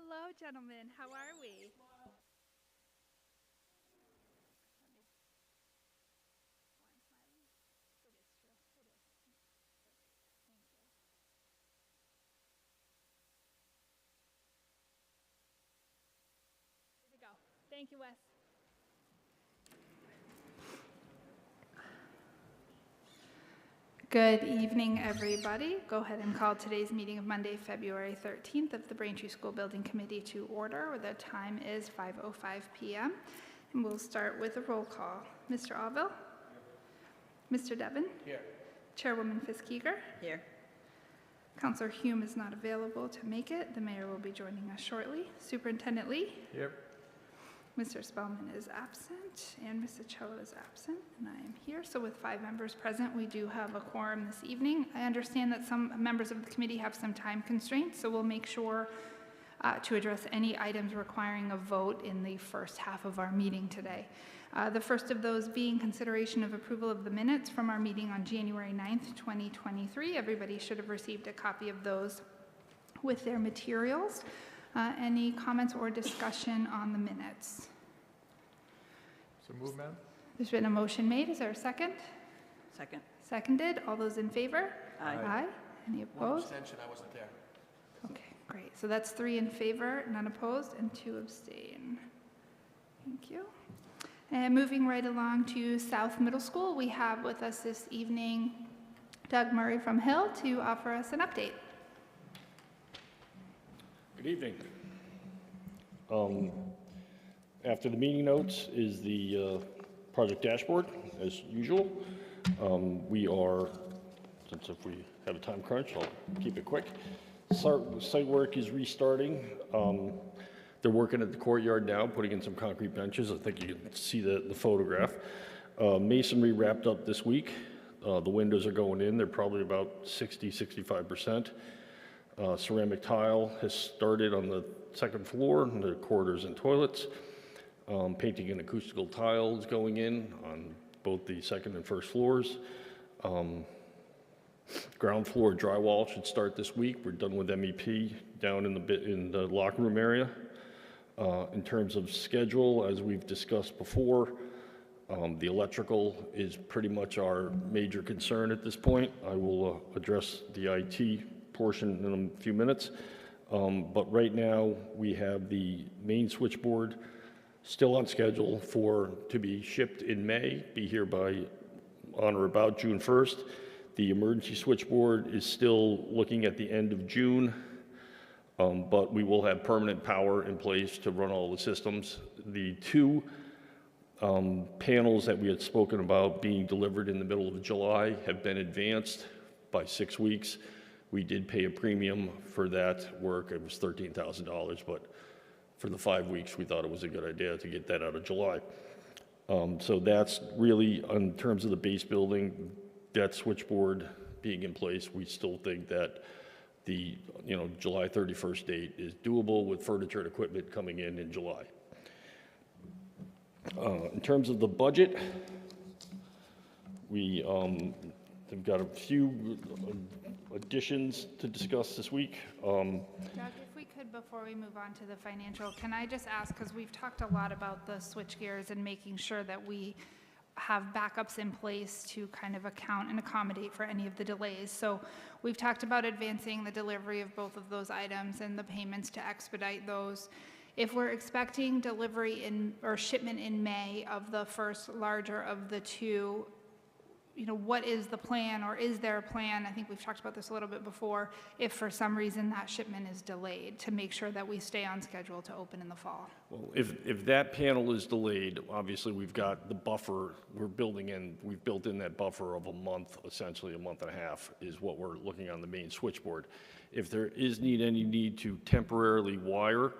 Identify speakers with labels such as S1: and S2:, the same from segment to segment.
S1: Hello, gentlemen. How are we? Here we go. Thank you, Wes. Good evening, everybody. Go ahead and call today's meeting of Monday, February 13th of the Braintree School Building Committee to order. The time is 5:05 p.m. And we'll start with a roll call. Mr. Allville? Mr. Devon?
S2: Here.
S1: Chairwoman Fisk-Eager?
S3: Here.
S1: Counselor Hume is not available to make it. The mayor will be joining us shortly. Superintendent Lee?
S2: Here.
S1: Mr. Spellman is absent, and Ms. Cello is absent, and I am here. So with 5 members present, we do have a quorum this evening. I understand that some members of the committee have some time constraints, so we'll make sure to address any items requiring a vote in the first half of our meeting today. The first of those being consideration of approval of the minutes from our meeting on January 9th, 2023. Everybody should have received a copy of those with their materials. Any comments or discussion on the minutes?
S2: So move, ma'am.
S1: There's been a motion made. Is there a second?
S3: Second.
S1: Seconded. All those in favor?
S3: Aye.
S1: Aye. Any
S2: One
S1: opposed?
S2: abstention, I wasn't there.
S1: Okay, great. So that's 3 in favor, none opposed, and 2 abstain. Thank you. And moving right along to South Middle School, we have with us this evening Doug Murray from Hill to offer us an update.
S4: Good evening. After the meeting notes is the project dashboard, as usual. We are, since if we have a time crunch, I'll keep it quick. Site work is restarting. They're working at the courtyard now, putting in some concrete benches. I think you can see the photograph. Masonry wrapped up this week. The windows are going in. They're probably about 60-65%. Ceramic tile has started on the second floor, in the corridors and toilets. Painting and acoustical tile is going in on both the second and first floors. Ground floor drywall should start this week. We're done with MEP down in the locker room area. In terms of schedule, as we've discussed before, the electrical is pretty much our major concern at this point. I will address the IT portion in a few minutes. But right now, we have the main switchboard still on schedule to be shipped in May, be here by on or about June 1st. The emergency switchboard is still looking at the end of June, but we will have permanent power in place to run all the systems. The 2 panels that we had spoken about being delivered in the middle of July have been advanced by 6 weeks. We did pay a premium for that work. It was $13,000, but for the 5 weeks, we thought it was a good idea to get that out of July. So that's really, in terms of the base building, that switchboard being in place, we still think that the July 31st date is doable with furniture and equipment coming in July. In terms of the budget, we have got a few additions to discuss this week.
S1: Doug, if we could, before we move on to the financial, can I just ask, because we've talked a lot about the switch gears and making sure that we have backups in place to kind of account and accommodate for any of the delays. So we've talked about advancing the delivery of both of those items and the payments to expedite those. If we're expecting delivery or shipment in May of the first larger of the 2, what is the plan, or is there a plan? I think we've talked about this a little bit before, if for some reason that shipment is delayed, to make sure that we stay on schedule to open in the fall.
S4: Well, if that panel is delayed, obviously we've got the buffer we're building in. We've built in that buffer of a month, essentially a month and a half, is what we're looking on the main switchboard. If there is any need to temporarily wire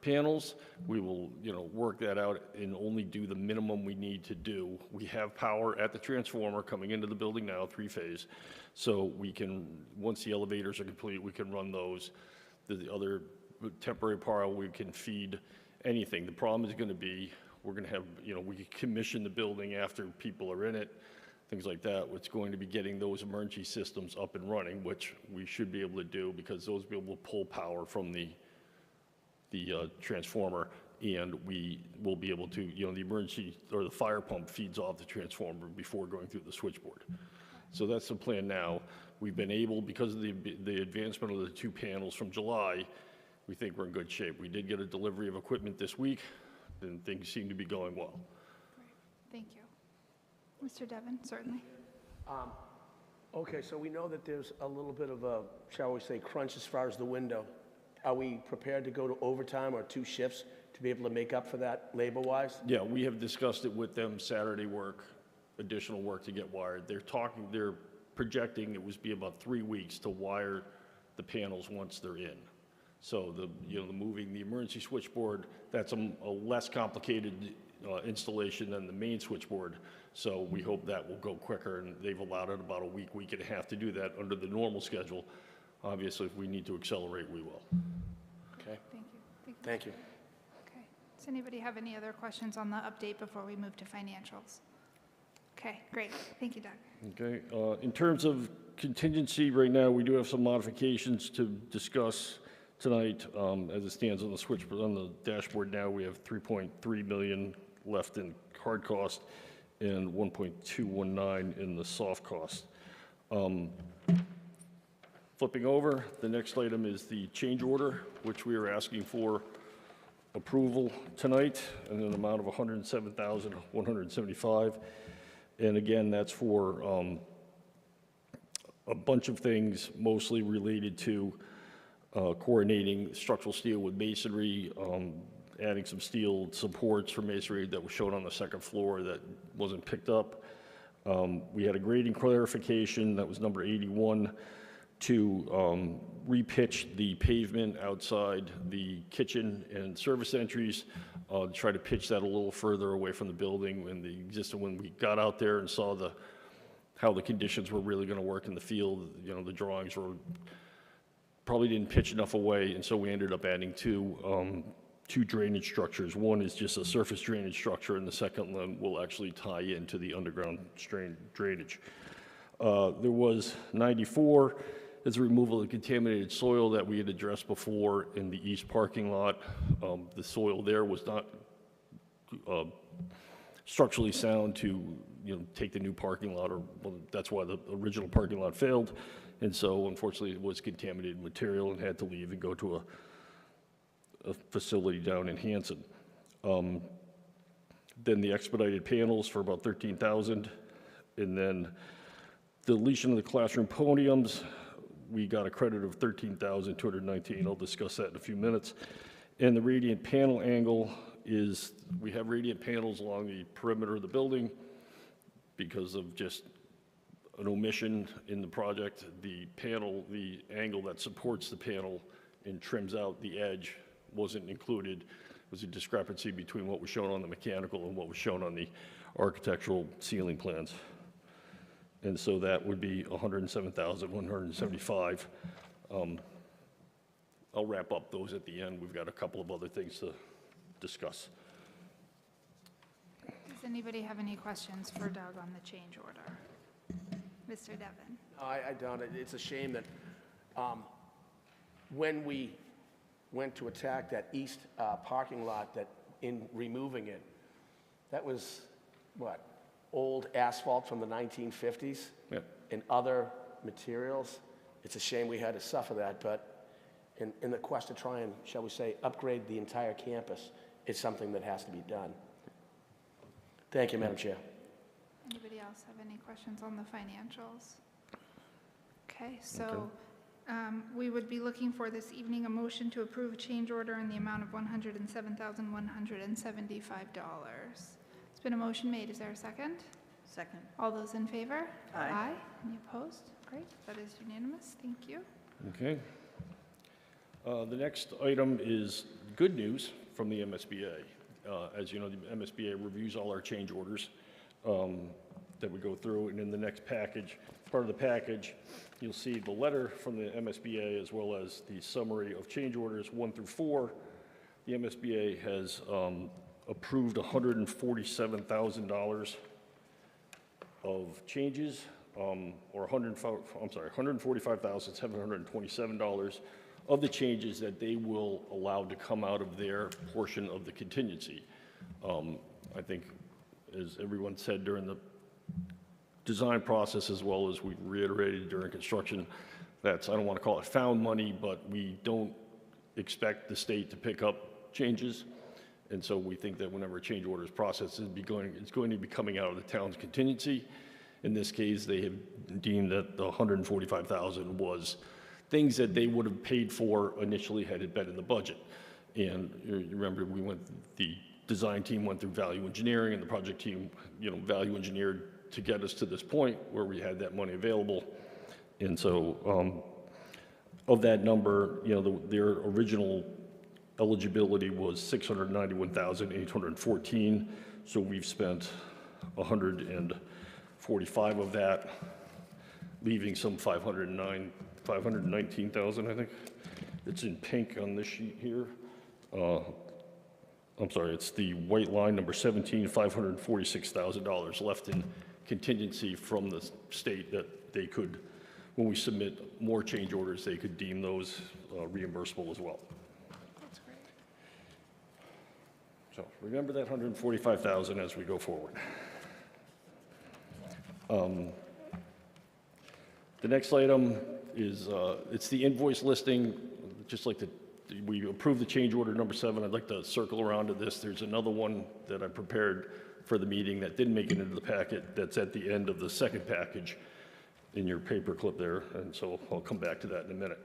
S4: panels, we will, work that out and only do the minimum we need to do. We have power at the transformer coming into the building now, 3-phase, so we can, once the elevators are complete, we can run those. The other temporary power, we can feed anything. The problem is going to be, we're going to have, we commission the building after people are in it, things like that. It's going to be getting those emergency systems up and running, which we should be able to do because those will be able to pull power from the the transformer, and we will be able to, the emergency, or the fire pump feeds off the transformer before going through the switchboard. So that's the plan now. We've been able, because of the advancement of the 2 panels from July, we think we're in good shape. We did get a delivery of equipment this week, and things seem to be going well.
S1: Thank you. Mr. Devon, certainly.
S3: Okay, so we know that there's a little bit of a, shall we say, crunch as far as the window. Are we prepared to go to overtime or 2 shifts to be able to make up for that labor-wise?
S4: Yeah, we have discussed it with them, Saturday work, additional work to get wired. They're projecting it was be about 3 weeks to wire the panels once they're in. So the moving the emergency switchboard, that's a less complicated installation than the main switchboard. So we hope that will go quicker, and they've allowed it about a week, week and a half to do that under the normal schedule. Obviously, if we need to accelerate, we will.
S3: Okay,
S1: Thank you.
S3: thank you.
S1: Okay. Does anybody have any other questions on the update before we move to financials? Okay, great. Thank you, Doug.
S4: Okay, in terms of contingency, right now, we do have some modifications to discuss tonight. As it stands on the dashboard now, we have 3.3 million left in hard cost and 1.219 in the soft cost. Flipping over, the next item is the change order, which we are asking for approval tonight in an amount of $107,175. And again, that's for a bunch of things, mostly related to coordinating structural steel with masonry, adding some steel supports for masonry that was shown on the second floor that wasn't picked up. We had a grading clarification, that was number 81, to repitch the pavement outside the kitchen and service entries, to try to pitch that a little further away from the building. When we got out there and saw how the conditions were really going to work in the field, the drawings probably didn't pitch enough away, and so we ended up adding two drainage structures. One is just a surface drainage structure, and the second one will actually tie into the underground drainage. There was 94 is the removal of the contaminated soil that we had addressed before in the east parking lot. The soil there was not structurally sound to take the new parking lot, that's why the original parking lot failed. And so unfortunately it was contaminated material and had to leave and go to a facility down in Hanson. Then the expedited panels for about $13,000, and then deletion of the classroom podiums, we got a credit of $13,219. I'll discuss that in a few minutes. And the radiant panel angle is, we have radiant panels along the perimeter of the building because of just an omission in the project. The angle that supports the panel and trims out the edge wasn't included. It was a discrepancy between what was shown on the mechanical and what was shown on the architectural ceiling plans. And so that would be $107,175. I'll wrap up those at the end. We've got a couple of other things to discuss.
S1: Does anybody have any questions for Doug on the change order? Mr. Devon?
S3: I don't. It's a shame that when we went to attack that east parking lot, that in removing it, that was, what, old asphalt from the 1950s?
S4: Yep.
S3: And other materials. It's a shame we had to suffer that, but in the quest to try and, shall we say, upgrade the entire campus, it's something that has to be done. Thank you, Madam Chair.
S1: Anybody else have any questions on the financials? Okay, so we would be looking for this evening a motion to approve a change order in the amount of $107,175. It's been a motion made. Is there a second?
S5: Second.
S1: All those in favor?
S5: Aye.
S1: Any opposed? Great, that is unanimous. Thank you.
S4: Okay. The next item is good news from the MSBA. As you know, the MSBA reviews all our change orders that we go through, and in the next package, part of the package, you'll see the letter from the MSBA as well as the summary of change orders 1 through 4. The MSBA has approved $147,000 of changes, or $145,727 of the changes that they will allow to come out of their portion of the contingency. I think, as everyone said during the design process, as well as we reiterated during construction, that's, I don't want to call it found money, but we don't expect the state to pick up changes. And so we think that whenever a change order is processed, it's going to be coming out of the town's contingency. In this case, they have deemed that the $145,000 was things that they would have paid for initially had it been in the budget. And you remember, the design team went through value engineering, and the project team, value engineered to get us to this point where we had that money available. And so of that number, their original eligibility was $691,814. So we've spent 145 of that, leaving some 519,000, I think. It's in pink on this sheet here. I'm sorry, it's the white line, number 17, $546,000 left in contingency from the state that they could, when we submit more change orders, they could deem those reimbursable as well.
S1: That's great.
S4: So remember that 145,000 as we go forward. The next item is, it's the invoice listing. Just like we approved the change order number 7. I'd like to circle around to this. There's another one that I prepared for the meeting that didn't make it into the packet, that's at the end of the second package in your paper clip there, and so I'll come back to that in a minute.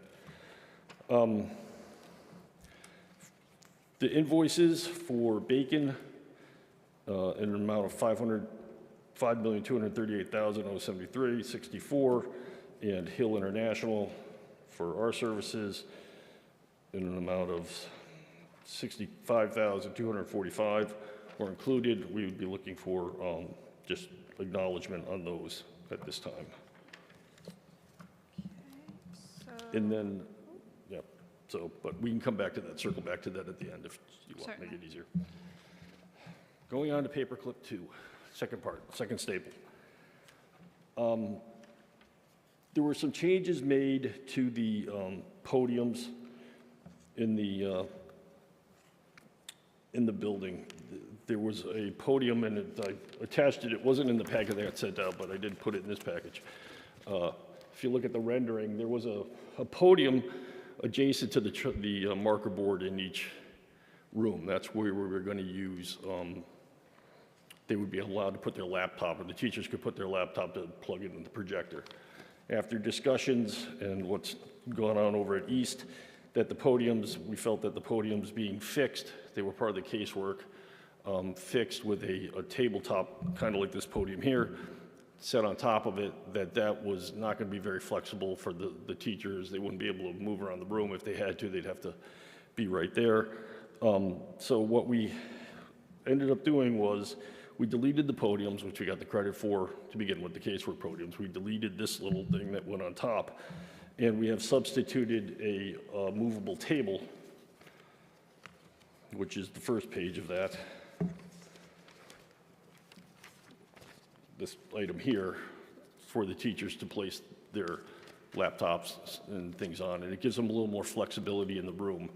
S4: The invoices for Bacon in an amount of $5,238,073.64, and Hill International for our services in an amount of $65,245 were included. We would be looking for just acknowledgement on those at this time. And then, yeah, so, but we can come back to that, circle back to that at the end if you want to make it easier. Going on to paperclip 2, second part, second staple. There were some changes made to the podiums in the building. There was a podium, and I attached it. It wasn't in the packet that got sent out, but I did put it in this package. If you look at the rendering, there was a podium adjacent to the marker board in each room. That's where we were going to use. They would be allowed to put their laptop, or the teachers could put their laptop to plug it into the projector. After discussions and what's gone on over at East, that the podiums, we felt that the podiums being fixed, they were part of the casework, fixed with a tabletop, kind of like this podium here, set on top of it, that was not going to be very flexible for the teachers. They wouldn't be able to move around the room. If they had to, they'd have to be right there. So what we ended up doing was we deleted the podiums, which we got the credit for to begin with, the casework podiums. We deleted this little thing that went on top, and we have substituted a movable table, which is the first page of that. This item here for the teachers to place their laptops and things on, and it gives them a little more flexibility in the room.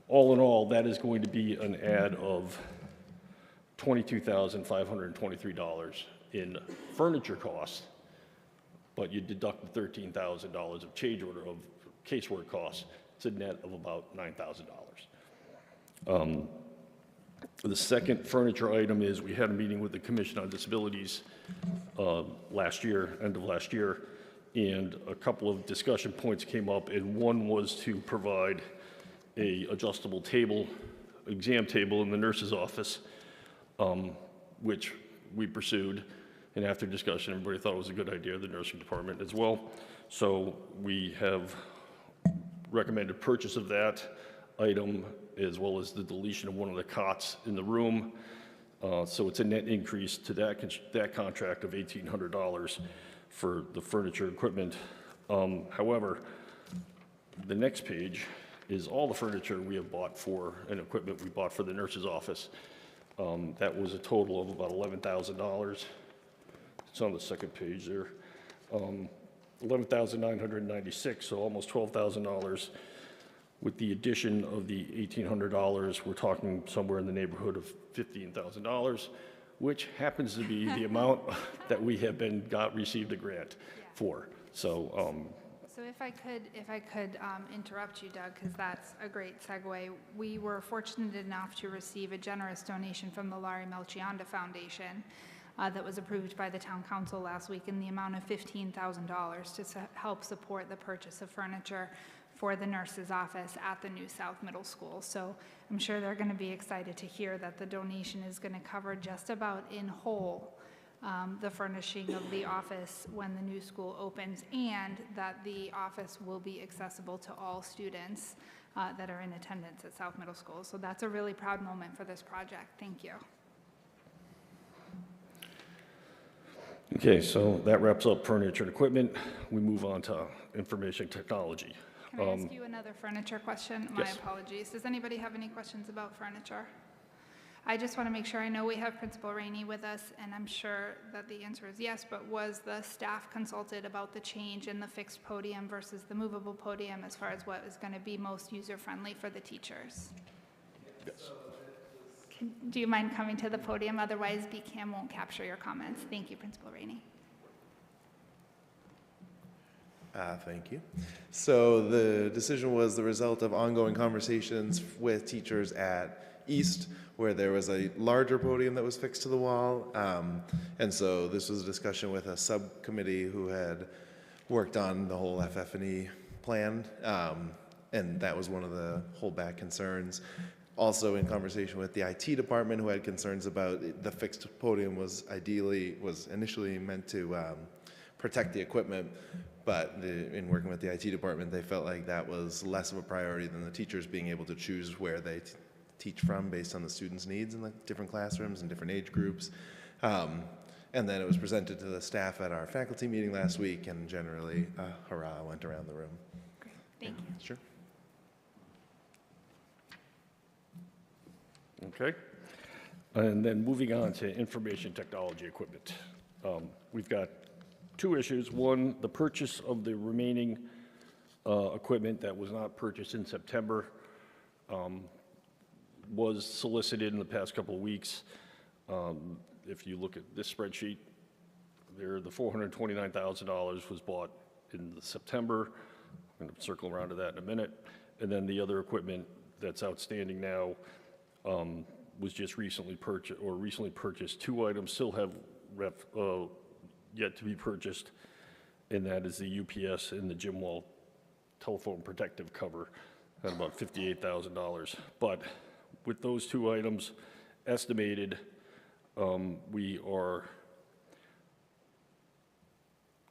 S4: All in all, that is going to be an add of $22,523 in furniture costs, but you deduct the $13,000 of change order of casework costs. It's a net of about $9,000. The second furniture item is we had a meeting with the Commission on Disabilities last year, end of last year, and a couple of discussion points came up, and one was to provide a adjustable table, exam table in the nurse's office, which we pursued, and after discussion, everybody thought it was a good idea, the nursing department as well. So we have recommended purchase of that item, as well as the deletion of one of the cots in the room. So it's a net increase to that contract of $1,800 for the furniture equipment. However, the next page is all the furniture we have bought for, and equipment we bought for the nurse's office. That was a total of about $11,000. It's on the second page there. $11,996, so almost $12,000. With the addition of the $1,800, we're talking somewhere in the neighborhood of $15,000, which happens to be the amount that we have received a grant for. So,
S1: So if I could interrupt you, Doug, because that's a great segue. We were fortunate enough to receive a generous donation from the Laurie Melchionda Foundation that was approved by the town council last week in the amount of $15,000 to help support the purchase of furniture for the nurse's office at the new South Middle School. So I'm sure they're going to be excited to hear that the donation is going to cover just about in whole the furnishing of the office when the new school opens, and that the office will be accessible to all students that are in attendance at South Middle School. So that's a really proud moment for this project. Thank you.
S4: okay, so that wraps up furniture and equipment. We move on to information technology.
S1: Can I ask you another furniture question? My
S4: Yes.
S1: apologies. Does anybody have any questions about furniture? I just want to make sure, I know we have Principal Rainey with us, and I'm sure that the answer is yes, but was the staff consulted about the change in the fixed podium versus the movable podium as far as what is going to be most user-friendly for the teachers?
S4: Yes.
S1: Do you mind coming to the podium? Otherwise, BCAM won't capture your comments. Thank you, Principal Rainey.
S5: Thank you. So the decision was the result of ongoing conversations with teachers at East, where there was a larger podium that was fixed to the wall. And so this was a discussion with a subcommittee who had worked on the whole FF&E plan. And that was one of the holdback concerns. Also in conversation with the IT department, who had concerns about the fixed podium was initially meant to protect the equipment, but in working with the IT department, they felt like that was less of a priority than the teachers being able to choose where they teach from based on the students' needs in the different classrooms and different age groups. And then it was presented to the staff at our faculty meeting last week, and generally, hurrah went around the room.
S1: Great. Thank you.
S5: Sure.
S4: Okay. And then moving on to information technology equipment. We've got two issues. One, the purchase of the remaining equipment that was not purchased in September was solicited in the past couple of weeks. If you look at this spreadsheet, there, the $429,000 was bought in September. I'm going to circle around to that in a minute. And then the other equipment that's outstanding now was just recently purchased. Two items still have yet to be purchased, and that is the UPS and the gym wall telephone protective cover at about $58,000. But with those two items estimated, we are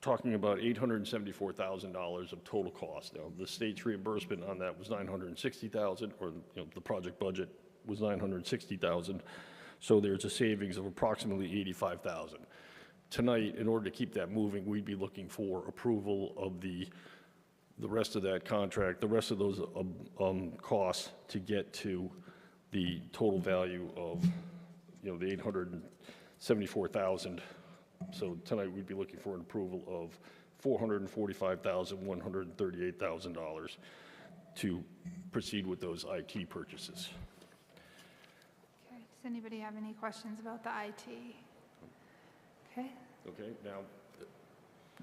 S4: talking about $874,000 of total cost. Now, the state's reimbursement on that was $960,000, or the project budget was $960,000. So there's a savings of approximately $85,000. Tonight, in order to keep that moving, we'd be looking for approval of the rest of that contract, the rest of those costs to get to the total value of, the $874,000. So tonight, we'd be looking for an approval of $445,138,000 to proceed with those IT purchases.
S1: Okay. Does anybody have any questions about the IT? Okay.
S4: Okay,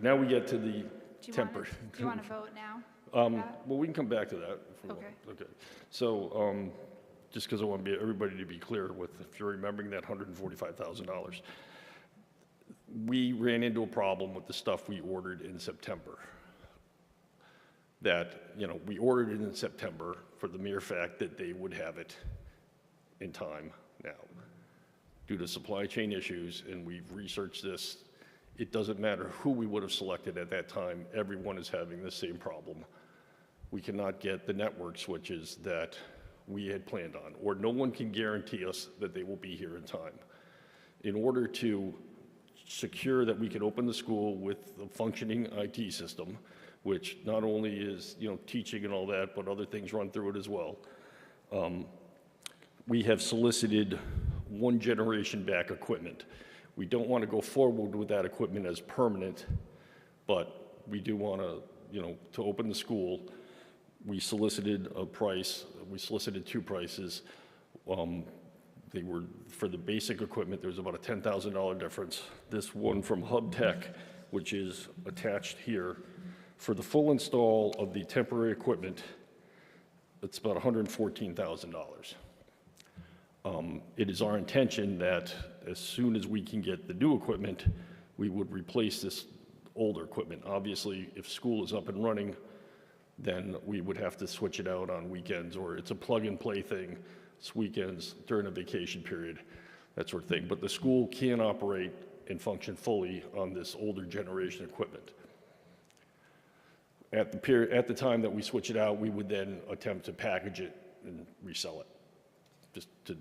S4: now we get to the temper.
S1: Do you want to vote now?
S4: Well, we can come back to that. If we want.
S1: Okay.
S4: Okay. So, just because I want everybody to be clear with, if you're remembering that $145,000, we ran into a problem with the stuff we ordered in September. That, we ordered it in September for the mere fact that they would have it in time now. Due to supply chain issues, and we've researched this, it doesn't matter who we would have selected at that time, everyone is having the same problem. We cannot get the network switches that we had planned on, or no one can guarantee us that they will be here in time. In order to secure that we can open the school with a functioning IT system, which not only is, teaching and all that, but other things run through it as well, we have solicited one generation back equipment. We don't want to go forward with that equipment as permanent, but we do want to, to open the school, we solicited two prices. They were, for the basic equipment, there was about a $10,000 difference. This one from Hub Tech, which is attached here, for the full install of the temporary equipment, it's about $114,000. It is our intention that as soon as we can get the new equipment, we would replace this older equipment. Obviously, if school is up and running, then we would have to switch it out on weekends, or it's a plug-and-play thing. It's weekends, during a vacation period, that sort of thing. But the school can operate and function fully on this older generation equipment. At the time that we switch it out, we would then attempt to package it and resell it, just to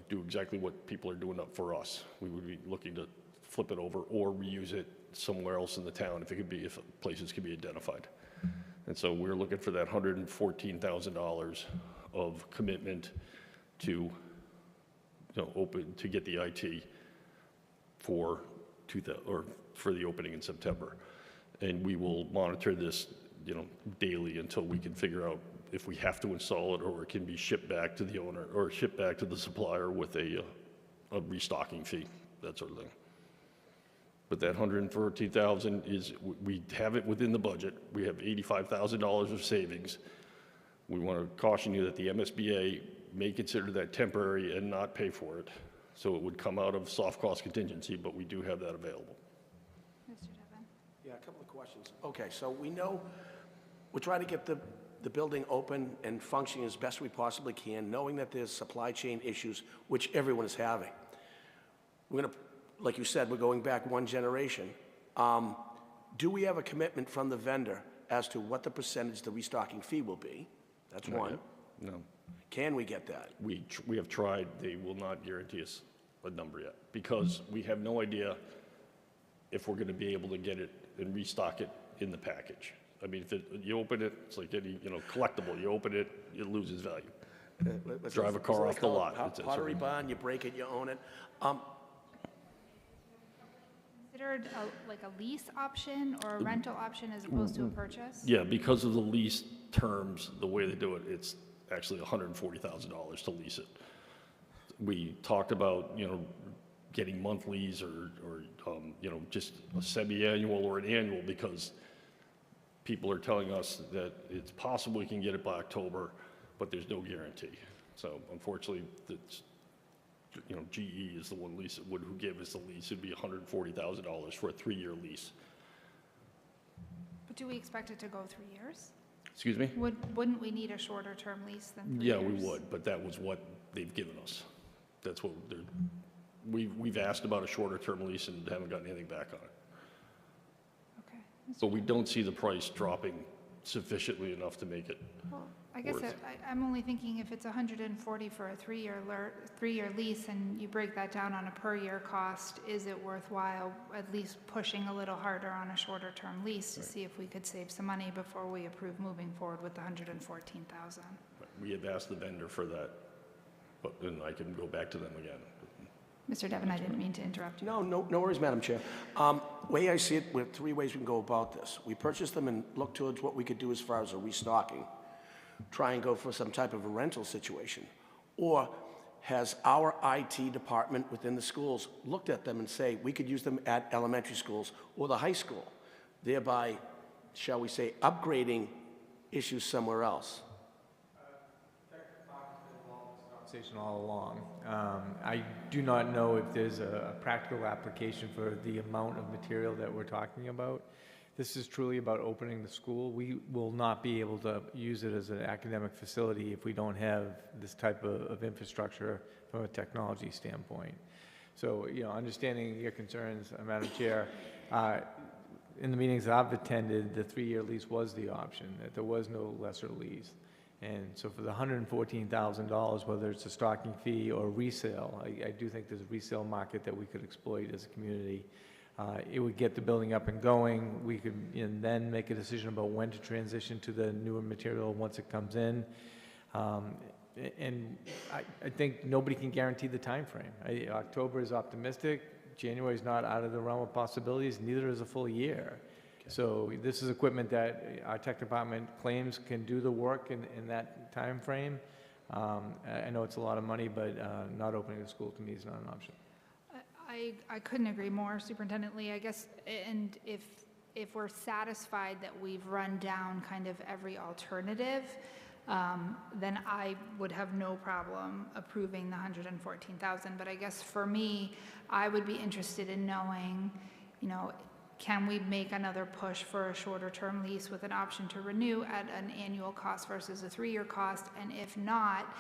S4: do exactly what people are doing up for us. We would be looking to flip it over or reuse it somewhere else in the town if places could be identified. And so we're looking for that $114,000 of commitment to to get the IT for the opening in September. And we will monitor this daily until we can figure out if we have to install it or it can be shipped back to the owner or shipped back to the supplier with a restocking fee, that sort of thing. But that $114,000 is, we have it within the budget. We have $85,000 of savings. We want to caution you that the MSBA may consider that temporary and not pay for it. So it would come out of soft cost contingency, but we do have that available.
S1: Mr. Devon?
S3: Yeah, a couple of questions. Okay, so we know we're trying to get the building open and functioning as best we possibly can, knowing that there's supply chain issues, which everyone is having. We're going to, like you said, we're going back one generation. Do we have a commitment from the vendor as to what the percentage the restocking fee will be? That's
S4: Not
S3: one.
S4: yet. No.
S3: Can we get that?
S4: We have tried. They will not guarantee us a number yet because we have no idea if we're going to be able to get it and restock it in the package. I mean, if you open it, it's like any collectible. You open it, it loses value. Drive a car off the lot. It's
S3: Pottery barn, you break it, you own it.
S1: Considered like a lease option or a rental option as opposed to a purchase?
S4: Yeah, because of the lease terms, the way they do it, it's actually $140,000 to lease it. We talked about, getting monthlies or just a semi-annual or an annual because people are telling us that it's possible we can get it by October, but there's no guarantee. So unfortunately, GE is the one lease that who gave us the lease. It'd be $140,000 for a 3-year lease.
S1: But do we expect it to go 3 years?
S4: Excuse me?
S1: Wouldn't we need a shorter term lease than 3
S4: Yeah,
S1: years?
S4: we would, but that was what they've given us. That's what we've asked about a shorter term lease and haven't gotten anything back on it.
S1: Okay.
S4: But we don't see the price dropping sufficiently enough to make it.
S1: Well, I guess
S4: worth.
S1: I'm only thinking if it's 140 for a 3-year lease and you break that down on a per year cost, is it worthwhile at least pushing a little harder on a shorter term lease to see if we could save some money before we approve moving forward with the 114,000?
S4: We have asked the vendor for that, but then I can go back to them again.
S1: Mr. Devon, I didn't mean to interrupt you.
S3: No worries, Madam Chair. Way I see it, we have 3 ways we can go about this. We purchase them and look towards what we could do as far as a restocking. Try and go for some type of a rental situation. Or has our IT department within the schools looked at them and say, we could use them at elementary schools or the high school, thereby, shall we say, upgrading issues somewhere else?
S6: Conversation all along. I do not know if there's a practical application for the amount of material that we're talking about. This is truly about opening the school. We will not be able to use it as an academic facility if we don't have this type of infrastructure from a technology standpoint. So, understanding your concerns, Madam Chair, in the meetings that I've attended, the 3-year lease was the option, that there was no lesser lease. And so for the $114,000, whether it's a stocking fee or resale, I do think there's a resale market that we could exploit as a community. It would get the building up and going. We could then make a decision about when to transition to the newer material once it comes in. And I think nobody can guarantee the time frame. October is optimistic. January is not out of the realm of possibilities. Neither is a full year. So this is equipment that our tech department claims can do the work in that time frame. I know it's a lot of money, but not opening the school to me is not an option.
S1: I couldn't agree more, Superintendent Lee, I guess, and if we're satisfied that we've run down kind of every alternative, then I would have no problem approving the 114,000. But I guess for me, I would be interested in knowing, you know, can we make another push for a shorter term lease with an option to renew at an annual cost versus a 3-year cost? And if not,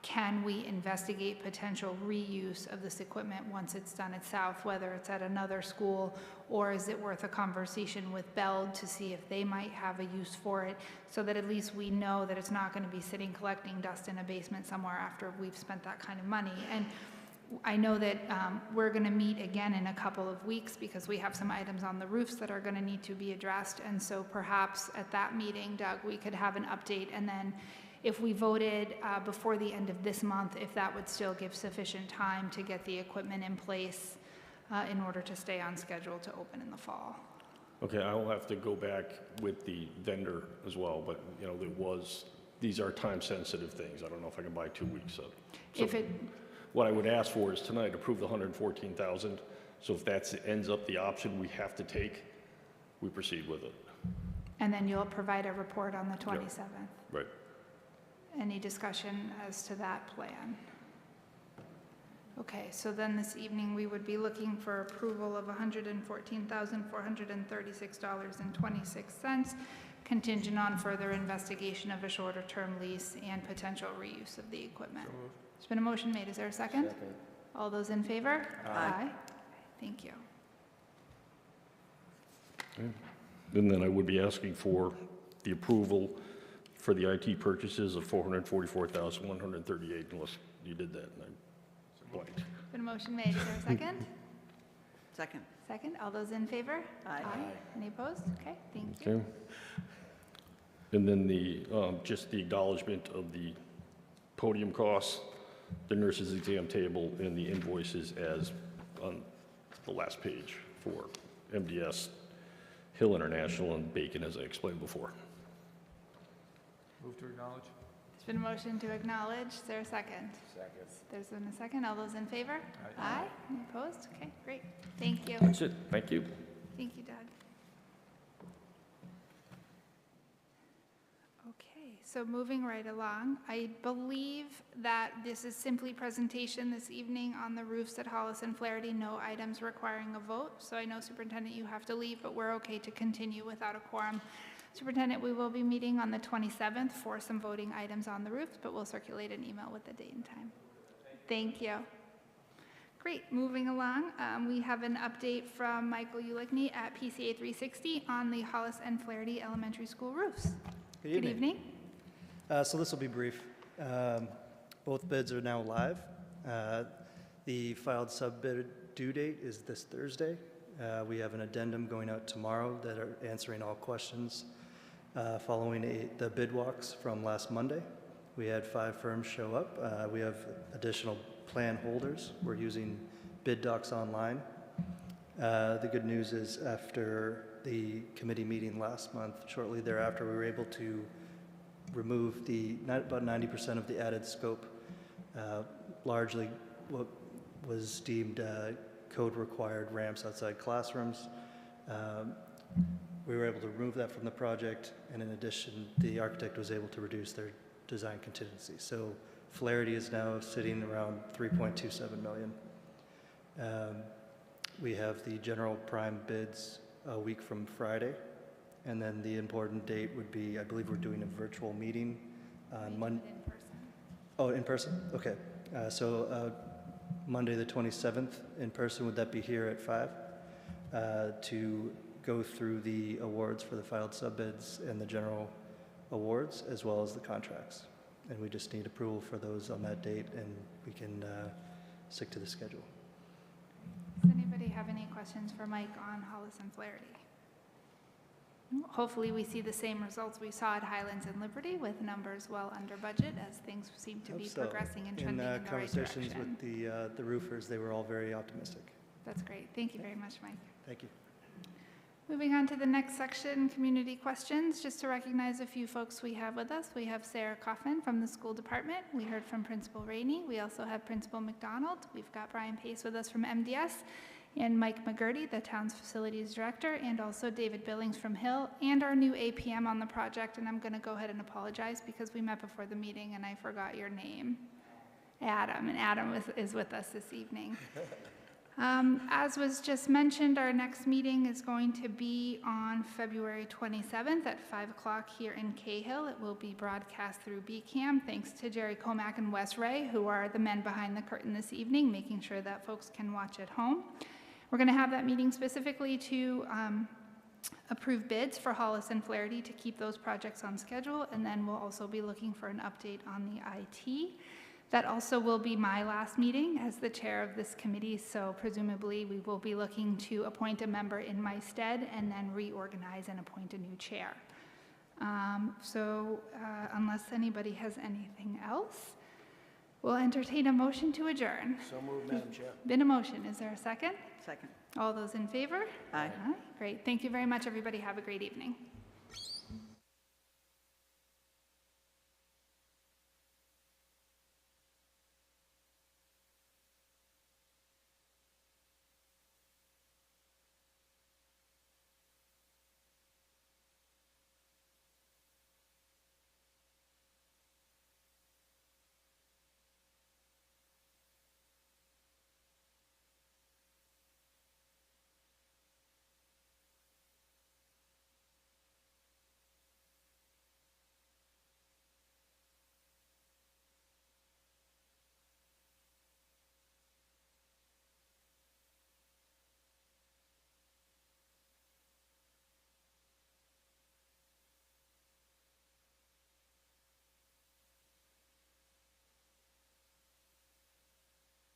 S1: can we investigate potential reuse of this equipment once it's done at South, whether it's at another school, or is it worth a conversation with Bell to see if they might have a use for it, so that at least we know that it's not going to be sitting collecting dust in a basement somewhere after we've spent that kind of money. And I know that we're going to meet again in a couple of weeks because we have some items on the roofs that are going to need to be addressed. And so perhaps at that meeting, Doug, we could have an update, and then if we voted before the end of this month, if that would still give sufficient time to get the equipment in place in order to stay on schedule to open in the fall.
S4: Okay, I will have to go back with the vendor as well, but, you know, these are time-sensitive things. I don't know if I can buy 2 weeks of. So what I would ask for is tonight, approve the 114,000. So if that ends up the option we have to take, we proceed with it.
S1: And then you'll provide a report on the 27th.
S4: Right.
S1: Any discussion as to that plan? Okay, so then this evening, we would be looking for approval of $114,436.26, contingent on further investigation of a shorter-term lease and potential reuse of the equipment. There's been a motion made. Is there a second?
S3: Second.
S1: All those in favor? Aye. Thank you.
S4: And then I would be asking for the approval for the IT purchases of $444,138, unless you did that and I blanked.
S1: Been a motion made. Is there a second?
S7: Second.
S1: Second. All those in favor?
S7: Aye.
S1: Any opposed? Okay, thank you.
S4: Okay. And then just the acknowledgement of the podium costs, the nurse's exam table, and the invoices as on the last page for MDS, Hill International, and Bacon, as I explained before.
S6: Move to acknowledge.
S1: There's been a motion to acknowledge. Is there a second?
S3: Second.
S1: There's been a second. All those in favor?
S6: Aye.
S1: Any opposed? Okay, great. Thank you.
S4: That's it. Thank you.
S1: Thank you, Doug. Okay, so moving right along, I believe that this is simply presentation this evening on the roofs at Hollis and Flaherty, no items requiring a vote. So I know, Superintendent, you have to leave, but we're okay to continue without a quorum. Superintendent, we will be meeting on the 27th for some voting items on the roofs, but we'll circulate an email with the date and time. Thank you. Great, moving along, we have an update from Michael Ulickney at PCA 360 on the Hollis and Flaherty Elementary School roofs. Good evening.
S8: So this will be brief. Both bids are now live. The filed sub-bid due date is this Thursday. We have an addendum going out tomorrow that are answering all questions following the bid walks from last Monday. We had 5 firms show up. We have additional plan holders. We're using bid docs online. The good news is after the committee meeting last month, shortly thereafter, we were able to remove about 90% of the added scope, largely what was deemed code-required ramps outside classrooms. We were able to remove that from the project, and in addition, the architect was able to reduce their design contingency. So Flaherty is now sitting around $3.27 million. We have the general prime bids a week from Friday, and then the important date would be, I believe we're doing a virtual meeting on Monday.
S1: In person.
S8: Oh, in person? Okay. So Monday the 27th in person, would that be here at 5? To go through the awards for the filed sub-bids and the general awards, as well as the contracts. And we just need approval for those on that date, and we can stick to the schedule.
S1: Does anybody have any questions for Mike on Hollis and Flaherty? Hopefully we see the same results we saw at Highlands and Liberty with numbers well under budget as things seem to be
S8: Hope so.
S1: progressing and trending in the right
S8: conversations
S1: direction.
S8: with the roofers, they were all very optimistic.
S1: That's great. Thank you very much, Mike.
S8: Thank you.
S1: Moving on to the next section, community questions. Just to recognize a few folks we have with us. We have Sarah Coffin from the school department. We heard from Principal Rainey. We also have Principal McDonald. We've got Brian Pace with us from MDS, and Mike McGurty, the town's facilities director, and also David Billings from Hill, and our new APM on the project. And I'm going to go ahead and apologize because we met before the meeting and I forgot your name. Adam, and Adam is with us this evening. As was just mentioned, our next meeting is going to be on February 27th at 5 o'clock here in Cahill. It will be broadcast through BCAM. Thanks to Jerry Comack and Wes Ray, who are the men behind the curtain this evening, making sure that folks can watch at home. We're going to have that meeting specifically to approve bids for Hollis and Flaherty to keep those projects on schedule, and then we'll also be looking for an update on the IT. That also will be my last meeting as the chair of this committee, so presumably we will be looking to appoint a member in my stead and then reorganize and appoint a new chair. Unless anybody has anything else, we'll entertain a motion to adjourn.
S3: So moved, Madam Chair.
S1: Been a motion. Is there a second?
S7: Second.
S1: All those in favor?
S7: Aye.
S1: Great. Thank you very much, everybody. Have a great evening.